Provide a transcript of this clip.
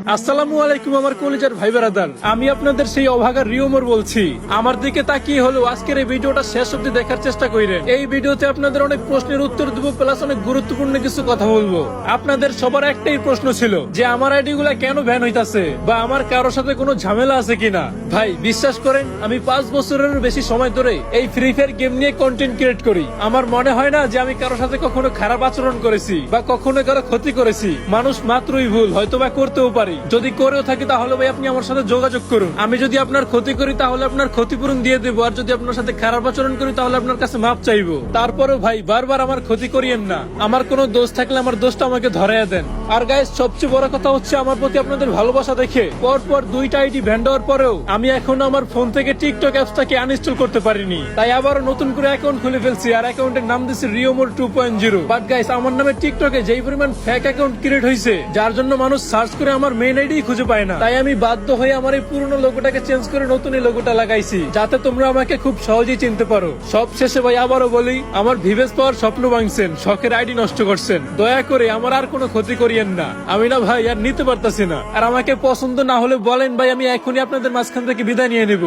আসসালামু আলাইকুম আমার কলিজার ভাই ব্রাদার, আমি আপনাদের সেই অভাগা রিওমর বলছি। আমার দিকে তাকিয়ে হলো আজকের এই ভিডিওটা শেষ অব্দি দেখার চেষ্টা করেন। এই ভিডিওতে আপনাদের অনেক প্রশ্নের উত্তর দেবো, প্লাস অনেক গুরুত্বপূর্ণ কিছু কথা বলবো। আপনাদের সবার একটাই প্রশ্ন ছিল যে আমার আইডি গুলা কেন ব্যান হইতাছে বা আমার কারোর সাথে কোনো ঝামেলা আছে কিনা। ভাই বিশ্বাস করেন, আমি 5 বছরের বেশি সময় ধরে এই ফ্রি ফায়ার গেম নিয়ে কন্টেন্ট ক্রিয়েট করি। আমার মনে হয় না যে আমি কারোর সাথে কখনো খারাপ আচরণ করেছি বা কখনো কারো ক্ষতি করেছি। মানুষ মাত্রই ভুল, হয়তো বা করতেও পারি। যদি করেও থাকি তাহলে ভাই আপনি আমার সাথে যোগাযোগ করুন। আমি যদি আপনার ক্ষতি করি তাহলে আপনার ক্ষতিপূরণ দিয়ে দেবো, আর যদি আপনার সাথে খারাপ আচরণ করি তাহলে আপনার কাছে মাপ চাইবো। তারপরেও ভাই বারবার আমার ক্ষতি করিয়েন না। আমার কোনো দোষ থাকলে আমার দোষটা আমাকে ধরাইয়া দেন। আর গাইস, সবচেয়ে বড় কথা হচ্ছে আমার প্রতি আপনাদের ভালোবাসা দেখে পরপর 2টা আইডি ব্যান দেওয়ার পরেও আমি এখনো আমার ফোন থেকে টিকটক অ্যাপসটাকে আনইনস্টল করতে পারিনি। তাই আবারও নতুন করে অ্যাকাউন্ট খুলে ফেলছি, আর অ্যাকাউন্টের নাম দিচ্ছি রিওমোর 2.0। বাট গাইস, আমার নামে টিকটকে যেই পরিমাণ ফেক অ্যাকাউন্ট ক্রিয়েট হয়েছে, যার জন্য মানুষ সার্চ করে আমার মেইন আইডি খুঁজে পায় না। তাই আমি বাধ্য হয়ে আমার এই পুরনো লোগোটাকে চেঞ্জ করে নতুন এই লোগোটা লাগাইছি, যাতে তোমরা আমাকে খুব সহজেই চিনতে পারো। সব শেষে ভাই আবারও বলি, আমার ভিভেস পাওয়ার স্বপ্ন ভাঙছেন, শখের আইডি নষ্ট করছেন। দয়া করে আমার আর কোনো ক্ষতি করিয়েন না। আমি না ভাই আর নিতে পারতাছি না। আর আমাকে পছন্দ না হলে বলেন ভাই, আমি এখনই আপনাদের মাঝখান থেকে বিদায় নিয়ে নেব।